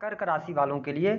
कर्क राशि वालों के लिए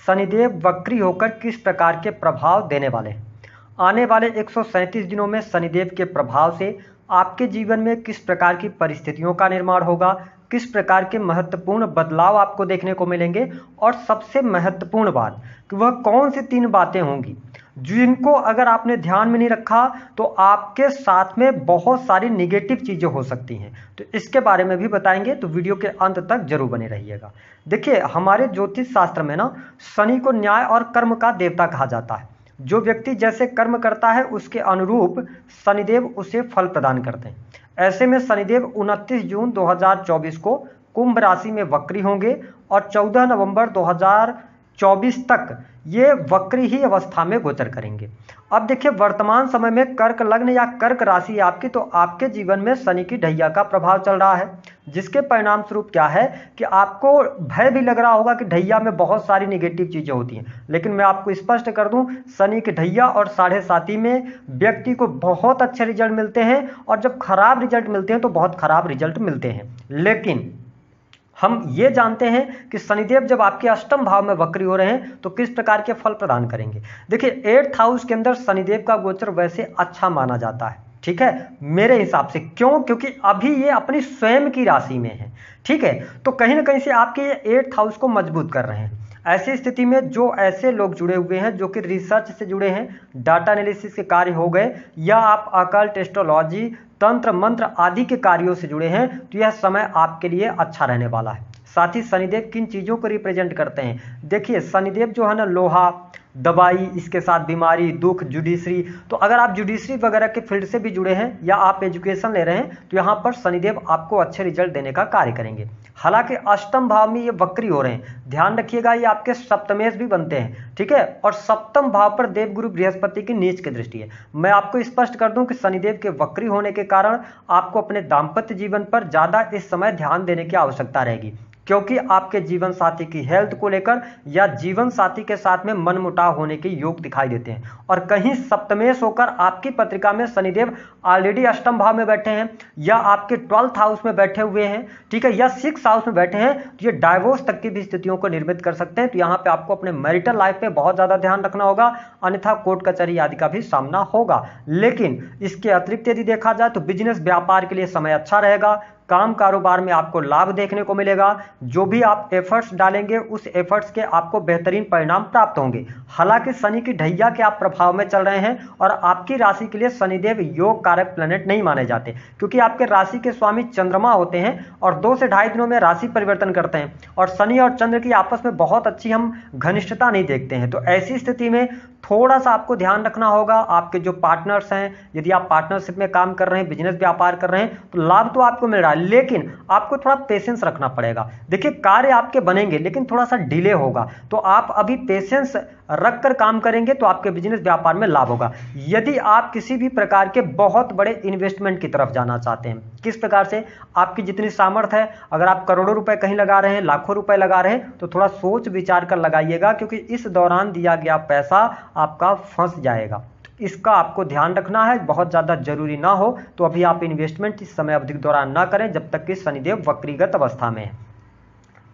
शनिदेव वक्री होकर किस प्रकार के प्रभाव देने वाले हैं। आने वाले 137 दिनों में शनिदेव के प्रभाव से आपके जीवन में किस प्रकार की परिस्थितियों का निर्माण होगा, किस प्रकार के महत्वपूर्ण बदलाव आपको देखने को मिलेंगे और सबसे महत्वपूर्ण बात कि वह कौन सी 3 बातें होंगी जिनको अगर आपने ध्यान में नहीं रखा तो आपके साथ में बहुत सारी निगेटिव चीज़ें हो सकती हैं। तो इसके बारे में भी बताएंगे, तो वीडियो के अंत तक जरूर बने रहिएगा। देखिए, हमारे ज्योतिष शास्त्र में ना शनि को न्याय और कर्म का देवता कहा जाता है। जो व्यक्ति जैसे कर्म करता है उसके अनुरूप शनिदेव उसे फल प्रदान करते हैं। ऐसे में शनिदेव 29 जून 2024 को कुंभ राशि में वक्री होंगे और 14 नवंबर 2024 तक ये वक्री ही अवस्था में गोचर करेंगे। अब देखिए, वर्तमान समय में कर्क लग्न या कर्क राशि आपकी, तो आपके जीवन में शनि की ढैया का प्रभाव चल रहा है, जिसके परिणाम स्वरूप क्या है कि आपको भय भी लग रहा होगा कि ढैया में बहुत सारी निगेटिव चीज़ें होती हैं। लेकिन मैं आपको स्पष्ट कर दूं, शनि की ढैया और 7.5 में व्यक्ति को बहुत अच्छे रिजल्ट मिलते हैं और जब खराब रिजल्ट मिलते हैं तो बहुत खराब रिजल्ट मिलते हैं। लेकिन हम ये जानते हैं कि शनिदेव जब आपके अष्टम भाव में वक्री हो रहे हैं तो किस प्रकार के फल प्रदान करेंगे। देखिए, 8th हाउस के अंदर शनिदेव का गोचर वैसे अच्छा माना जाता है, ठीक है, मेरे हिसाब से। क्यों? क्योंकि अभी ये अपनी स्वयं की राशि में है, ठीक है। तो कहीं ना कहीं से आपके ये 8th हाउस को मजबूत कर रहे हैं। ऐसी स्थिति में जो ऐसे लोग जुड़े हुए हैं जो कि रिसर्च से जुड़े हैं, डाटा एनालिसिस के कार्य हो गए, या आप अकल्ट, एस्ट्रोलॉजी, तंत्र मंत्र आदि के कार्यों से जुड़े हैं, तो यह समय आपके लिए अच्छा रहने वाला है। साथ ही शनिदेव किन चीज़ों को रिप्रेजेंट करते हैं? देखिए, शनिदेव जो है ना, लोहा, दवाई, इसके साथ बीमारी, दुख, जुडिशरी। तो अगर आप जुडिशरी वगैरह के फील्ड से भी जुड़े हैं या आप एजुकेशन ले रहे हैं तो यहाँ पर शनिदेव आपको अच्छे रिजल्ट देने का कार्य करेंगे। हालांकि अष्टम भाव में ये वक्री हो रहे हैं, ध्यान रखिएगा, ये आपके सप्तमेश भी बनते हैं, ठीक है। और सप्तम भाव पर देवगुरु बृहस्पति की नीच की दृष्टि है। मैं आपको स्पष्ट कर दूं कि शनिदेव के वक्री होने के कारण आपको अपने दाम्पत्य जीवन पर ज्यादा इस समय ध्यान देने की आवश्यकता रहेगी, क्योंकि आपके जीवन साथी की हेल्थ को लेकर या जीवन साथी के साथ में मनमुटाव होने के योग दिखाई देते हैं। और कहीं सप्तमेश होकर आपकी पत्रिका में शनिदेव ऑलरेडी अष्टम भाव में बैठे हैं या आपके 12th हाउस में बैठे हुए हैं, ठीक है, या 6th हाउस में बैठे हैं, तो ये डाइवोर्स तक की भी स्थितियों को निर्मित कर सकते हैं। तो यहाँ पे आपको अपने मैरिटल लाइफ पे बहुत ज्यादा ध्यान रखना होगा, अन्यथा कोर्ट कचहरी आदि का भी सामना होगा। लेकिन इसके अतिरिक्त यदि देखा जाए तो बिजनेस व्यापार के लिए समय अच्छा रहेगा। काम कारोबार में आपको लाभ देखने को मिलेगा। जो भी आप एफर्ट्स डालेंगे उस एफर्ट्स के आपको बेहतरीन परिणाम प्राप्त होंगे। हालांकि शनि की ढैया के आप प्रभाव में चल रहे हैं और आपकी राशि के लिए शनिदेव योग कारक प्लैनेट नहीं माने जाते, क्योंकि आपके राशि के स्वामी चंद्रमा होते हैं और 2 से ढाई दिनों में राशि परिवर्तन करते हैं और शनि और चंद्र की आपस में बहुत अच्छी हम घनिष्ठता नहीं देखते हैं। तो ऐसी स्थिति में थोड़ा सा आपको ध्यान रखना होगा। आपके जो पार्टनर्स हैं, यदि आप पार्टनरशिप में काम कर रहे हैं, बिजनेस व्यापार कर रहे हैं, तो लाभ तो आपको मिल रहा है, लेकिन आपको थोड़ा पेशेंस रखना पड़ेगा। देखिए, कार्य आपके बनेंगे लेकिन थोड़ा सा डिले होगा, तो आप अभी पेशेंस रखकर काम करेंगे तो आपके बिजनेस व्यापार में लाभ होगा। यदि आप किसी भी प्रकार के बहुत बड़े इन्वेस्टमेंट की तरफ जाना चाहते हैं, किस प्रकार से, आपकी जितनी सामर्थ्य है, अगर आप करोड़ों रुपए कहीं लगा रहे हैं, लाखों रुपए लगा रहे हैं, तो थोड़ा सोच विचार कर लगाइएगा, क्योंकि इस दौरान दिया गया पैसा आपका फंस जाएगा। इसका आपको ध्यान रखना है। बहुत ज़्यादा जरूरी ना हो तो अभी आप इन्वेस्टमेंट इस समय अवधि के दौरान ना करें जब तक कि शनिदेव वक्रीगत अवस्था में है।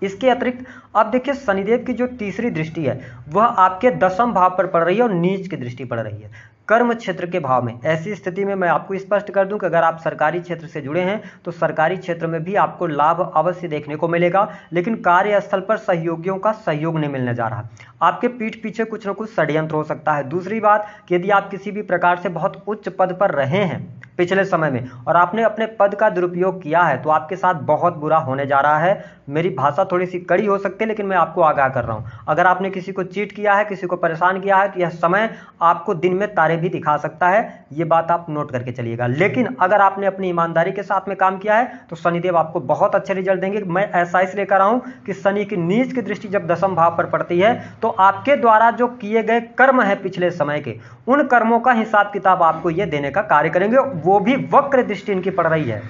इसके अतिरिक्त अब देखिए, शनिदेव की जो तीसरी दृष्टि है वह आपके 10वें भाव पर पड़ रही है और नीच की दृष्टि पड़ रही है कर्म क्षेत्र के भाव में। ऐसी स्थिति में मैं आपको स्पष्ट कर दूं कि अगर आप सरकारी क्षेत्र से जुड़े हैं तो सरकारी क्षेत्र में भी आपको लाभ अवश्य देखने को मिलेगा, लेकिन कार्यस्थल पर सहयोगियों का सहयोग नहीं मिलने जा रहा। आपके पीठ पीछे कुछ न कुछ षड्यंत्र हो सकता है। दूसरी बात कि यदि आप किसी भी प्रकार से बहुत उच्च पद पर रहे हैं पिछले समय में और आपने अपने पद का दुरुपयोग किया है तो आपके साथ बहुत बुरा होने जा रहा है। मेरी भाषा थोड़ी सी कड़ी हो सकती है, लेकिन मैं आपको आगाह कर रहा हूं। अगर आपने किसी को चीट किया है, किसी को परेशान किया है, तो यह समय आपको दिन में तारे भी दिखा सकता है। ये बात आप नोट करके चलिएगा। लेकिन अगर आपने अपनी ईमानदारी के साथ में काम किया है तो शनिदेव आपको बहुत अच्छे रिजल्ट देंगे। मैं ऐसा इसलिए कर रहा हूं कि शनि की नीच की दृष्टि जब 10वें भाव पर पड़ती है तो आपके द्वारा जो किए गए कर्म है पिछले समय के, उन कर्मों का हिसाब किताब आपको ये देने का कार्य करेंगे, वो भी वक्र दृष्टि इनकी पड़ रही है।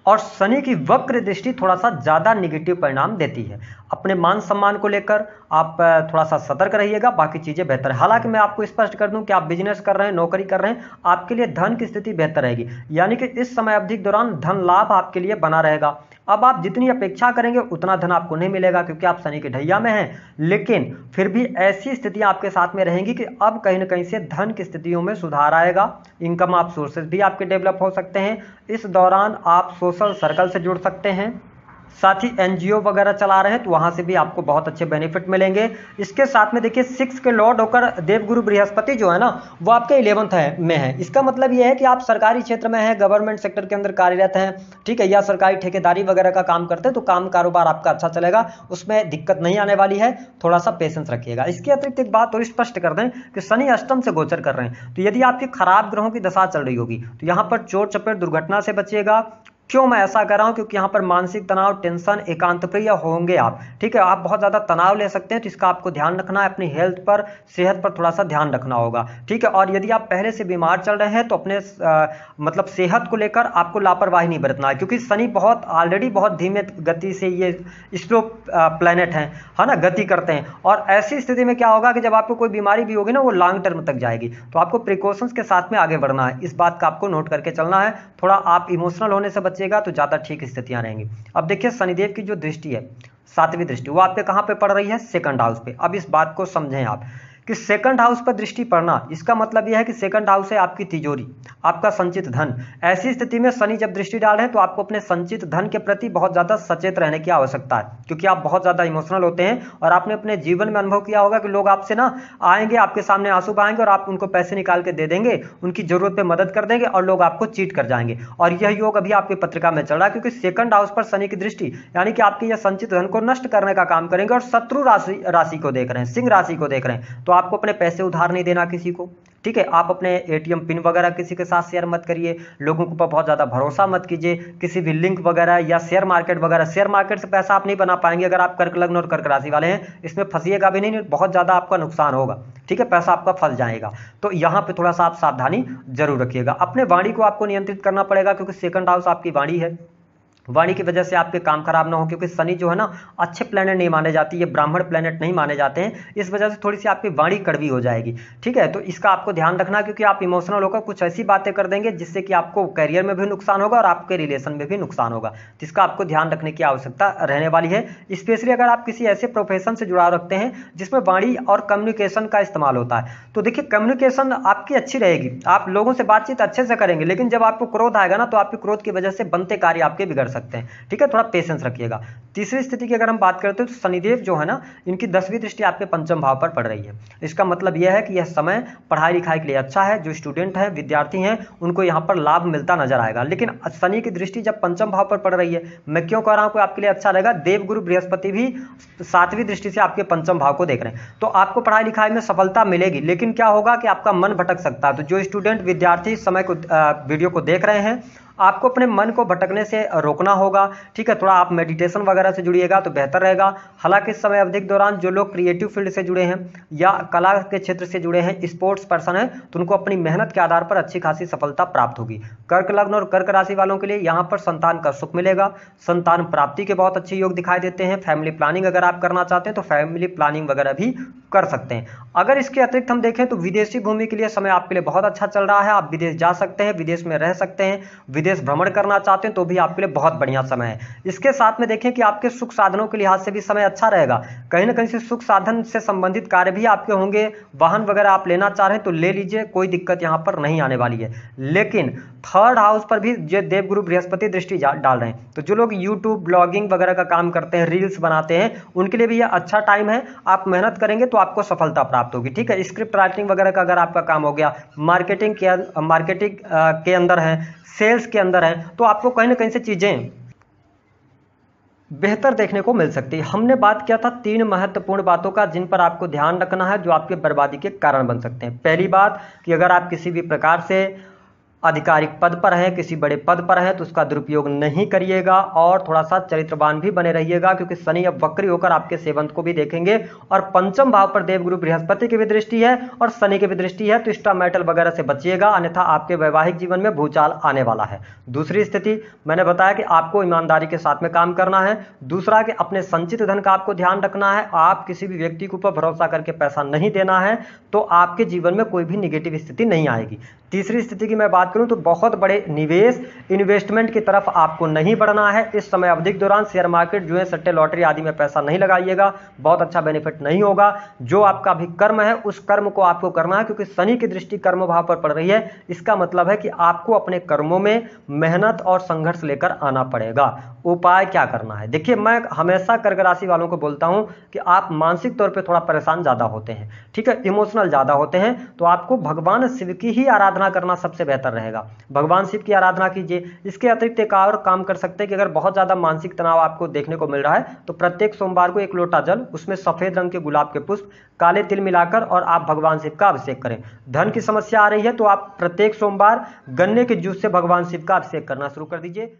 और शनि की वक्र दृष्टि थोड़ा सा ज़्यादा निगेटिव परिणाम देती है। अपने मान सम्मान को लेकर आप थोड़ा सा सतर्क रहिएगा, बाकी चीज़ें बेहतर है। हालांकि मैं आपको स्पष्ट कर दूं कि आप बिजनेस कर रहे हैं, नौकरी कर रहे हैं, आपके लिए धन की स्थिति बेहतर रहेगी, यानी कि इस समय अवधि के दौरान धन लाभ आपके लिए बना रहेगा। अब आप जितनी अपेक्षा करेंगे उतना धन आपको नहीं मिलेगा क्योंकि आप शनि के ढैया में हैं, लेकिन फिर भी ऐसी स्थितियां आपके साथ में रहेंगी कि अब कहीं ना कहीं से धन की स्थितियों में सुधार आएगा। इनकम आप सोर्सेज भी आपके डेवलप हो सकते हैं। इस दौरान आप सोशल सर्कल से जुड़ सकते हैं, साथ ही एनजीओ वगैरह चला रहे हैं तो वहां से भी आपको बहुत अच्छे बेनिफिट मिलेंगे। इसके साथ में देखिए 6 के लॉर्ड होकर देवगुरु बृहस्पति जो है ना वो आपके 11th में है। इसका मतलब ये है कि आप सरकारी क्षेत्र में हैं, गवर्नमेंट सेक्टर के अंदर कार्यरत हैं, ठीक है, या सरकारी ठेकेदारी वगैरह का काम करते हैं तो काम कारोबार आपका अच्छा चलेगा, उसमें दिक्कत नहीं आने वाली है, थोड़ा सा पेशेंस रखिएगा। इसके अतिरिक्त एक बात और स्पष्ट कर दें कि शनि अष्टम से गोचर कर रहे हैं, तो यदि आपकी खराब ग्रहों की दशा चल रही होगी तो यहाँ पर चोट चपेट दुर्घटना से बचिएगा। क्यों मैं ऐसा कर रहा हूं? क्योंकि यहाँ पर मानसिक तनाव, टेंशन, एकांत प्रिय होंगे आप, ठीक है, आप बहुत ज्यादा तनाव ले सकते हैं, तो इसका आपको ध्यान रखना है। अपनी हेल्थ पर, सेहत पर थोड़ा सा ध्यान रखना होगा, ठीक है। और यदि आप पहले से बीमार चल रहे हैं तो अपने मतलब सेहत को लेकर आपको लापरवाही नहीं बरतना है, क्योंकि शनि बहुत ऑलरेडी बहुत धीमे गति से ये स्लो प्लैनेट है ना, गति करते हैं। और ऐसी स्थिति में क्या होगा कि जब आपको कोई बीमारी भी होगी ना वो लॉन्ग टर्म तक जाएगी, तो आपको प्रिकॉशंस के साथ में आगे बढ़ना है। इस बात का आपको नोट करके चलना है। थोड़ा आप इमोशनल होने से बचिएगा तो ज्यादा ठीक स्थितियां रहेंगी। अब देखिए शनिदेव की जो दृष्टि है, 7वीं दृष्टि, वो आप पे कहां पे पड़ रही है? 2nd हाउस पे। अब इस बात को समझें आप कि 2nd हाउस पर दृष्टि पड़ना, इसका मतलब यह है कि 2nd हाउस है आपकी तिजोरी, आपका संचित धन। ऐसी स्थिति में शनि जब दृष्टि डाल रहे हैं तो आपको अपने संचित धन के प्रति बहुत ज्यादा सचेत रहने की आवश्यकता है, क्योंकि आप बहुत ज्यादा इमोशनल होते हैं और आपने अपने जीवन में अनुभव किया होगा कि लोग आपसे ना आएंगे, आपके सामने आंसू बहाएंगे और आप उनको पैसे निकाल के दे देंगे, उनकी जरूरत पे मदद कर देंगे और लोग आपको चीट कर जाएंगे। और यह योग अभी आपकी पत्रिका में चल रहा है, क्योंकि 2nd हाउस पर शनि की दृष्टि यानी कि आपके यह संचित धन को नष्ट करने का काम करेंगे। और शत्रु राशि को देख रहे हैं, सिंह राशि को देख रहे हैं, तो आपको अपने पैसे उधार नहीं देना किसी को, ठीक है। आप अपने एटीएम पिन वगैरह किसी के साथ शेयर मत करिए, लोगों के ऊपर बहुत ज्यादा भरोसा मत कीजिए, किसी भी लिंक वगैरह या शेयर मार्केट वगैरह, शेयर मार्केट से पैसा आप नहीं बना पाएंगे अगर आप कर्क लग्न और कर्क राशि वाले हैं, इसमें फंसिएगा भी नहीं, बहुत ज्यादा आपका नुकसान होगा, ठीक है, पैसा आपका फंस जाएगा। तो यहाँ पे थोड़ा सा आप सावधानी जरूर रखिएगा। अपने वाणी को आपको नियंत्रित करना पड़ेगा, क्योंकि 2nd हाउस आपकी वाणी है। वाणी की वजह से आपके काम खराब ना हो, क्योंकि शनि जो है ना अच्छे प्लेनेट नहीं माने जाते, ये ब्राह्मण प्लेनेट नहीं माने जाते हैं, इस वजह से थोड़ी सी आपकी वाणी कड़वी हो जाएगी, ठीक है। तो इसका आपको ध्यान रखना, क्योंकि आप इमोशनल होकर कुछ ऐसी बातें कर देंगे जिससे कि आपको करियर में भी नुकसान होगा और आपके रिलेशन में भी नुकसान होगा, जिसका आपको ध्यान रखने की आवश्यकता रहने वाली है। स्पेशली अगर आप किसी ऐसे प्रोफेशन से जुड़ाव रखते हैं जिसमें वाणी और कम्युनिकेशन का इस्तेमाल होता है, तो देखिए कम्युनिकेशन आपकी अच्छी रहेगी, आप लोगों से बातचीत अच्छे से करेंगे, लेकिन जब आपको क्रोध आएगा ना तो आपके क्रोध की वजह से बनते कार्य आपके बिगड़ सकते हैं, ठीक है, थोड़ा पेशेंस रखिएगा। तीसरी स्थिति की अगर हम बात करते हैं तो शनिदेव जो है ना इनकी 10वीं दृष्टि आपके 5म भाव पर पड़ रही है। इसका मतलब यह है कि यह समय पढ़ाई लिखाई के लिए अच्छा है, जो स्टूडेंट हैं, विद्यार्थी हैं, उनको यहाँ पर लाभ मिलता नजर आएगा। लेकिन शनि की दृष्टि जब 5म भाव पर पड़ रही है, मैं क्यों कह रहा हूं कि आपके लिए अच्छा रहेगा, देवगुरु बृहस्पति भी 7वीं दृष्टि से आपके 5म भाव को देख रहे हैं, तो आपको पढ़ाई लिखाई में सफलता मिलेगी। लेकिन क्या होगा कि आपका मन भटक सकता है। तो जो स्टूडेंट विद्यार्थी इस समय को वीडियो को देख रहे हैं, आपको अपने मन को भटकने से रोकना होगा, ठीक है। थोड़ा आप मेडिटेशन वगैरह से जुड़िएगा तो बेहतर रहेगा। हालांकि इस समय अवधि के दौरान जो लोग क्रिएटिव फील्ड से जुड़े हैं या कला के क्षेत्र से जुड़े हैं, स्पोर्ट्स पर्सन हैं, तो उनको अपनी मेहनत के आधार पर अच्छी खासी सफलता प्राप्त होगी। कर्क लग्न और कर्क राशि वालों के लिए यहाँ पर संतान का सुख मिलेगा, संतान प्राप्ति के बहुत अच्छे योग दिखाई देते हैं। फैमिली प्लानिंग अगर आप करना चाहते हैं तो फैमिली प्लानिंग वगैरह भी कर सकते हैं। अगर इसके अतिरिक्त हम देखें तो विदेशी भूमि के लिए समय आपके लिए बहुत अच्छा चल रहा है, आप विदेश जा सकते हैं, विदेश में रह सकते हैं, विदेश भ्रमण करना चाहते हैं तो भी आपके लिए बहुत बढ़िया समय है। इसके साथ में देखें कि आपके सुख साधनों के लिहाज से भी समय अच्छा रहेगा, कहीं ना कहीं से सुख साधन से संबंधित कार्य भी आपके होंगे, वाहन वगैरह आप लेना चाह रहे हैं तो ले लीजिए, कोई दिक्कत यहाँ पर नहीं आने वाली है। लेकिन 3rd हाउस पर भी जो देवगुरु बृहस्पति दृष्टि डाल रहे हैं, तो जो लोग यूट्यूब ब्लॉगिंग वगैरह का काम करते हैं, रील्स बनाते हैं, उनके लिए भी यह अच्छा टाइम है। आप मेहनत करेंगे तो आपको सफलता प्राप्त होगी, ठीक है। स्क्रिप्ट राइटिंग वगैरह का अगर आपका काम हो गया, मार्केटिंग के अंदर है, सेल्स के अंदर है, तो आपको कहीं ना कहीं से चीजें बेहतर देखने को मिल सकती है। हमने बात किया था 3 महत्वपूर्ण बातों का जिन पर आपको ध्यान रखना है, जो आपके बर्बादी के कारण बन सकते हैं। पहली बात कि अगर आप किसी भी प्रकार से आधिकारिक पद पर हैं, किसी बड़े पद पर हैं, तो उसका दुरुपयोग नहीं करिएगा और थोड़ा सा चरित्रवान भी बने रहिएगा, क्योंकि शनि अब वक्री होकर आपके सेवंत को भी देखेंगे और पंचम भाव पर देवगुरु बृहस्पति की भी दृष्टि है और शनि की भी दृष्टि है, तो स्टार मेटल वगैरह से बचिएगा, अन्यथा आपके वैवाहिक जीवन में भूचाल आने वाला है। दूसरी स्थिति मैंने बताया कि आपको ईमानदारी के साथ में काम करना है। दूसरा कि अपने संचित धन का आपको ध्यान रखना है, आप किसी भी व्यक्ति के ऊपर भरोसा करके पैसा नहीं देना है, तो आपके जीवन में कोई भी निगेटिव स्थिति नहीं आएगी। तीसरी स्थिति की मैं बात करूं तो बहुत बड़े निवेश इन्वेस्टमेंट की तरफ आपको नहीं बढ़ना है। इस समय अवधि के दौरान शेयर मार्केट, जुए, सट्टे, लॉटरी आदि में पैसा नहीं लगाइएगा, बहुत अच्छा बेनिफिट नहीं होगा। जो आपका भी कर्म है उस कर्म को आपको करना है, क्योंकि शनि की दृष्टि कर्म भाव पर पड़ रही है। इसका मतलब है कि आपको अपने कर्मों में मेहनत और संघर्ष लेकर आना पड़ेगा। उपाय क्या करना है? देखिए, मैं हमेशा कर्क राशि वालों को बोलता हूं कि आप मानसिक तौर पे थोड़ा परेशान ज्यादा होते हैं, ठीक है, इमोशनल ज्यादा होते हैं, तो आपको भगवान शिव की ही आराधना करना सबसे बेहतर रहेगा। भगवान शिव की आराधना कीजिए। इसके अतिरिक्त एक और काम कर सकते हैं कि अगर बहुत ज्यादा मानसिक तनाव आपको देखने को मिल रहा है तो प्रत्येक सोमवार को 1 लोटा जल, उसमें सफेद रंग के गुलाब के पुष्प, काले तिल मिलाकर और आप भगवान शिव का अभिषेक करें। धन की समस्या आ रही है तो आप प्रत्येक सोमवार गन्ने के जूस से भगवान शिव का अभिषेक करना शुरू कर दीजिए।